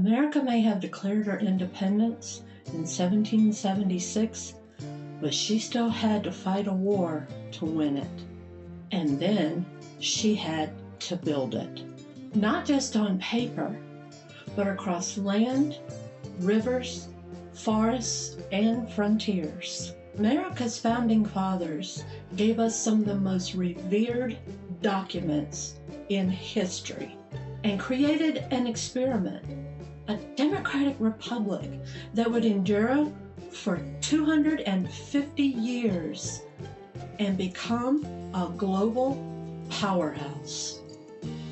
America may have declared her independence in 1776, but she still had to fight a war to win it. And then she had to build it. Not just on paper, but across land, rivers, forests, and frontiers. America's founding fathers gave us some of the most revered documents in history and created an experiment, a democratic republic that would endure for 250 years and become a global powerhouse.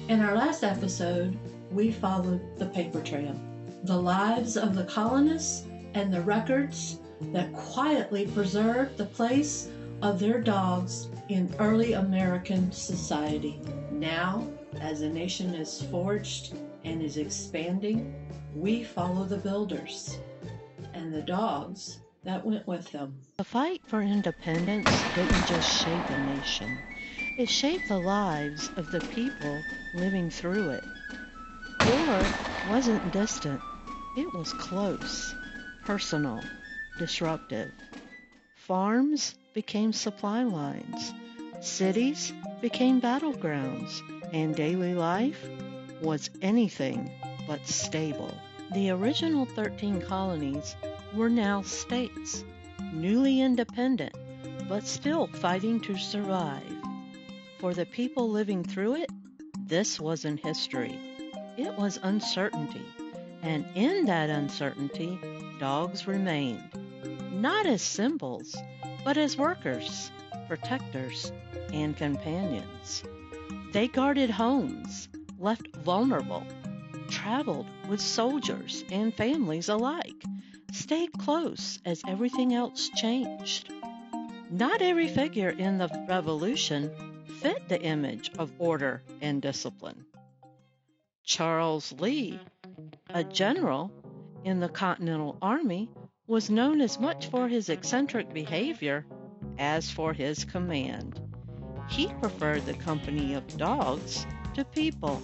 In our last episode, we followed the paper trail, the lives of the colonists and the records that quietly preserved the place of their dogs in early American society. Now, as the nation is forged and is expanding, we follow the builders and the dogs that went with them. The fight for independence didn't just shape a nation. It shaped the lives of the people living through it. War wasn't distant. It was close, personal, disruptive. Farms became supply lines. Cities became battlegrounds. And daily life was anything but stable. The original 13 colonies were now states, newly independent, but still fighting to survive. For the people living through it, this wasn't history. It was uncertainty. And in that uncertainty, dogs remained. Not as symbols, but as workers, protectors, and companions. They guarded homes, left vulnerable, traveled with soldiers and families alike, stayed close as everything else changed. Not every figure in the Revolution fit the image of order and discipline. Charles Lee, a general in the Continental Army, was known as much for his eccentric behavior as for his command. He preferred the company of dogs to people.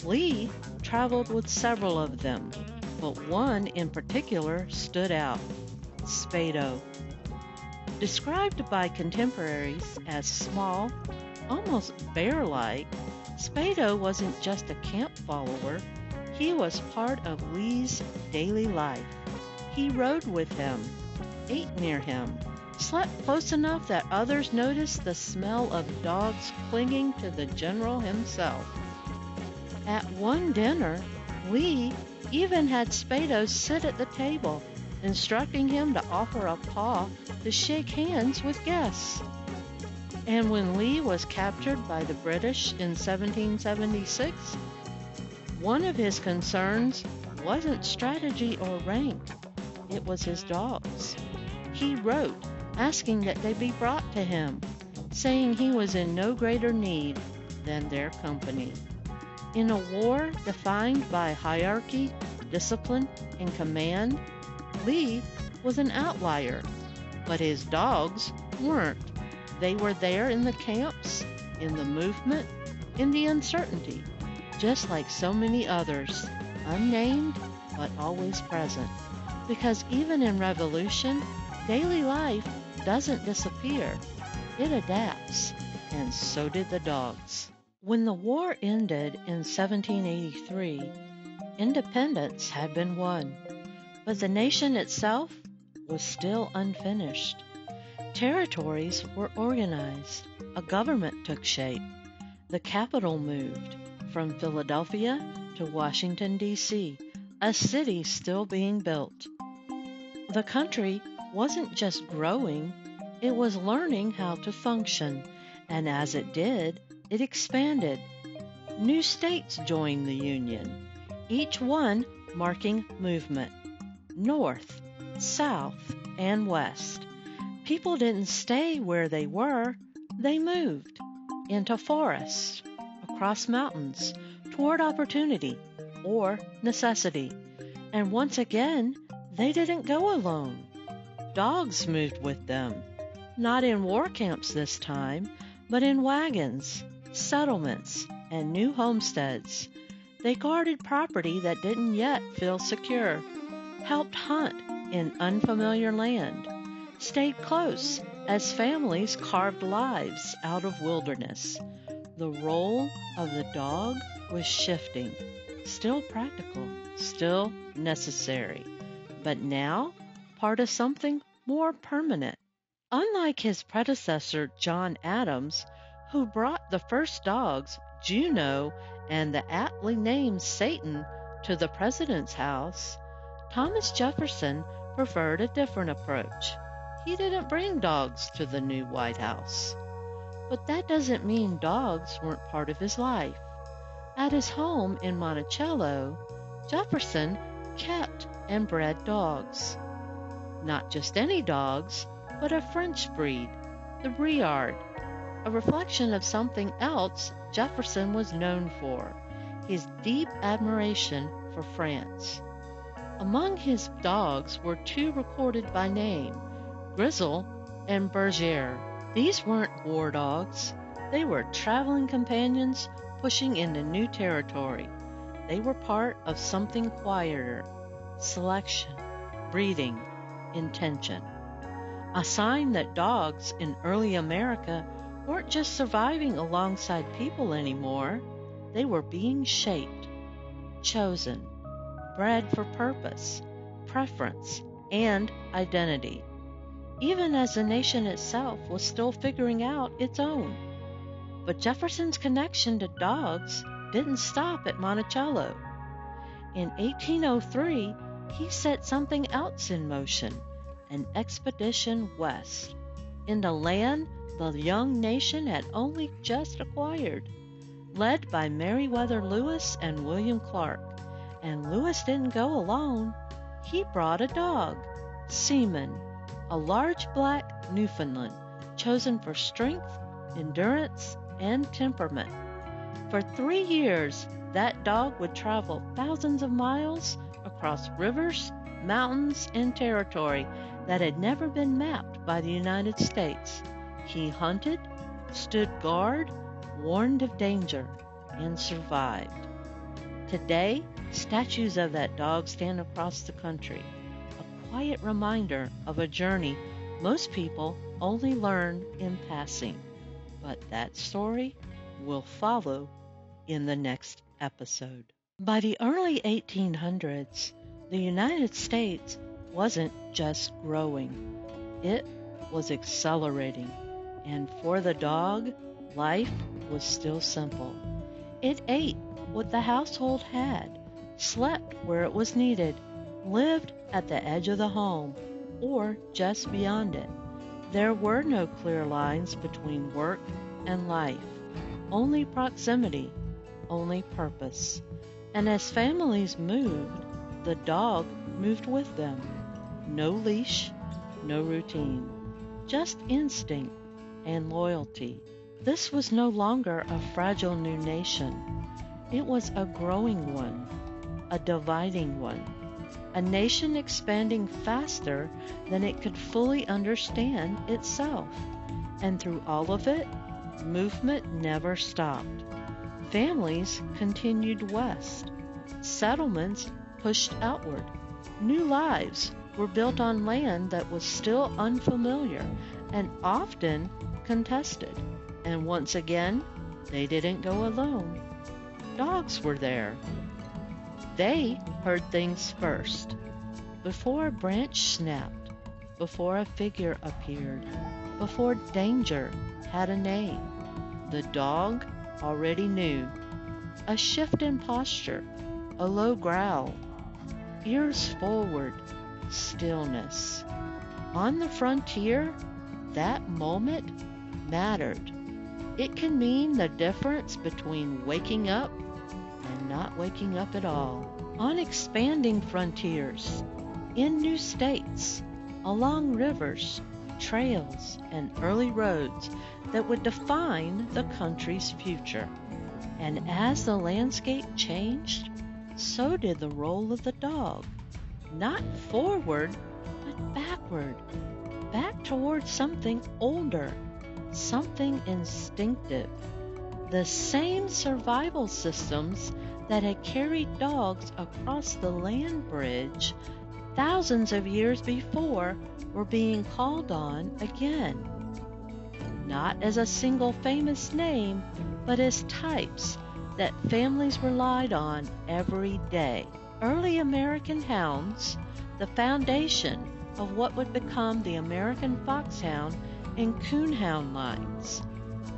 Lee traveled with several of them, but one in particular stood out, Spado. Described by contemporaries as small, almost bear-like, Spado wasn't just a camp follower, he was part of Lee's daily life. He rode with him, ate near him, slept close enough that others noticed the smell of dogs clinging to the general himself. At one dinner, Lee even had Spado sit at the table, instructing him to offer a paw to shake hands with guests. And when Lee was captured by the British in 1776, one of his concerns wasn't strategy or rank, it was his dogs. He wrote asking that they be brought to him, saying he was in no greater need than their company. In a war defined by hierarchy, discipline, and command, Lee was an outlier, but his dogs weren't. They were there in the camps, in the movement, in the uncertainty, just like so many others, unnamed but always present. Because even in revolution, daily life doesn't disappear, it adapts, and so did the dogs. When the war ended in 1783, independence had been won, but the nation itself was still unfinished. Territories were organized, a government took shape, the capital moved from Philadelphia to Washington, D.C., a city still being built. The country wasn't just growing, it was learning how to function, and as it did, it expanded. New states joined the Union, each one marking movement, north, south, and west. People didn't stay where they were, they moved into forests, across mountains, toward opportunity or necessity. And once again, they didn't go alone. Dogs moved with them, not in war camps this time, but in wagons, settlements, and new homesteads. They guarded property that didn't yet feel secure, helped hunt in unfamiliar land, stayed close as families carved lives out of wilderness. The role of the dog was shifting, still practical, still necessary, but now part of something more permanent. Unlike his predecessor, John Adams, who brought the first dogs, Juno and the aptly named Satan, to the president's house, Thomas Jefferson preferred a different approach. He didn't bring dogs to the new White House. But that doesn't mean dogs weren't part of his life. At his home in Monticello, Jefferson kept and bred dogs. Not just any dogs, but a French breed, the Briard, a reflection of something else Jefferson was known for, his deep admiration for France. Among his dogs were two recorded by name, Grizzle and Briard. These weren't war dogs. They were traveling companions pushing into new territory. They were part of something quieter, selection, breeding, intention. A sign that dogs in early America weren't just surviving alongside people anymore. They were being shaped, chosen, bred for purpose, preference, and identity, even as the nation itself was still figuring out its own. But Jefferson's connection to dogs didn't stop at Monticello. In 1803, he set something else in motion, an expedition west, into land the young nation had only just acquired. Led by Meriwether Lewis and William Clark, and Lewis didn't go alone. He brought a dog, Seaman, a large black Newfoundland, chosen for strength, endurance, and temperament. For 3 years, that dog would travel thousands of miles across rivers, mountains, and territory that had never been mapped by the United States. He hunted, stood guard, warned of danger, and survived. Today, statues of that dog stand across the country, a quiet reminder of a journey most people only learn in passing. But that story will follow in the next episode. By the early 1800s, the United States wasn't just growing, it was accelerating. And for the dog, life was still simple. It ate what the household had, slept where it was needed, lived at the edge of the home, or just beyond it. There were no clear lines between work and life, only proximity, only purpose. And as families moved, the dog moved with them. No leash, no routine, just instinct and loyalty. This was no longer a fragile new nation. It was a growing one, a dividing one, a nation expanding faster than it could fully understand itself. And through all of it, movement never stopped. Families continued west. Settlements pushed outward. New lives were built on land that was still unfamiliar and often contested. And once again, they didn't go alone. Dogs were there. They heard things first. Before a branch snapped, before a figure appeared, before danger had a name, the dog already knew. A shift in posture, a low growl, ears forward, stillness. On the frontier, that moment mattered. It can mean the difference between waking up and not waking up at all. On expanding frontiers, in new states, along rivers, trails, and early roads that would define the country's future. And as the landscape changed, so did the role of the dog. Not forward, but backward, back towards something older, something instinctive. The same survival systems that had carried dogs across the land bridge thousands of years before were being called on again, not as a single famous name, but as types that families relied on every day. Early American hounds, the foundation of what would become the American foxhound and coonhound lines.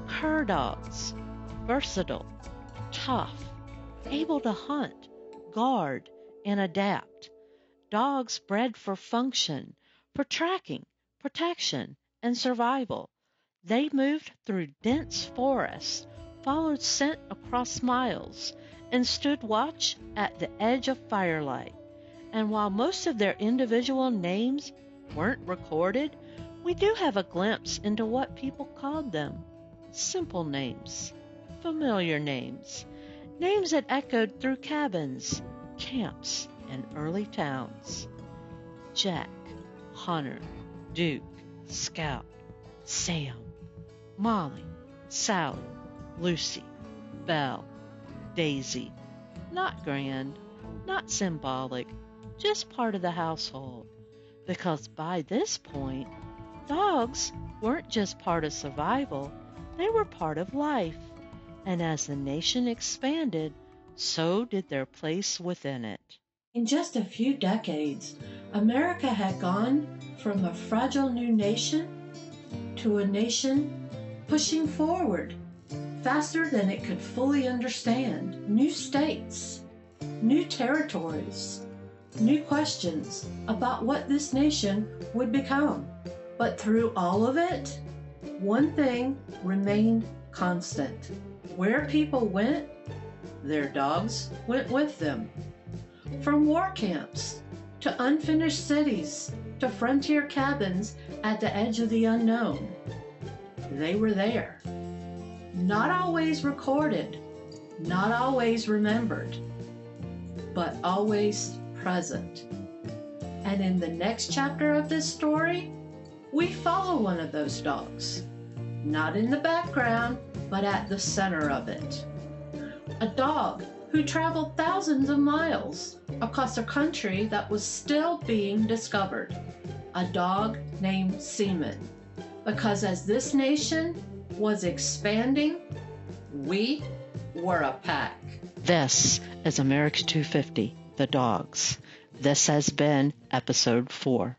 Cur dogs, versatile, tough, able to hunt, guard, and adapt. Dogs bred for function, for tracking, protection, and survival. They moved through dense forests, followed scent across miles, and stood watch at the edge of firelight. And while most of their individual names weren't recorded, we do have a glimpse into what people called them. Simple names, familiar names, names that echoed through cabins, camps, and early towns. Jack, Hunter, Duke, Scout, Sam, Molly, Sally, Lucy, Belle, Daisy. Not grand, not symbolic, just part of the household. Because by this point, dogs weren't just part of survival, they were part of life. And as the nation expanded, so did their place within it. In just a few decades, America had gone from a fragile new nation to a nation pushing forward faster than it could fully understand. New states, new territories, new questions about what this nation would become. But through all of it, one thing remained constant. Where people went, their dogs went with them. From war camps to unfinished cities to frontier cabins at the edge of the unknown, they were there. Not always recorded, not always remembered, but always present. And in the next chapter of this story, we follow one of those dogs, not in the background, but at the center of it. A dog who traveled thousands of miles across a country that was still being discovered. A dog named Seaman. Because as this nation was expanding, we were a pack. This is America 250, The Dogs. This has been episode 4.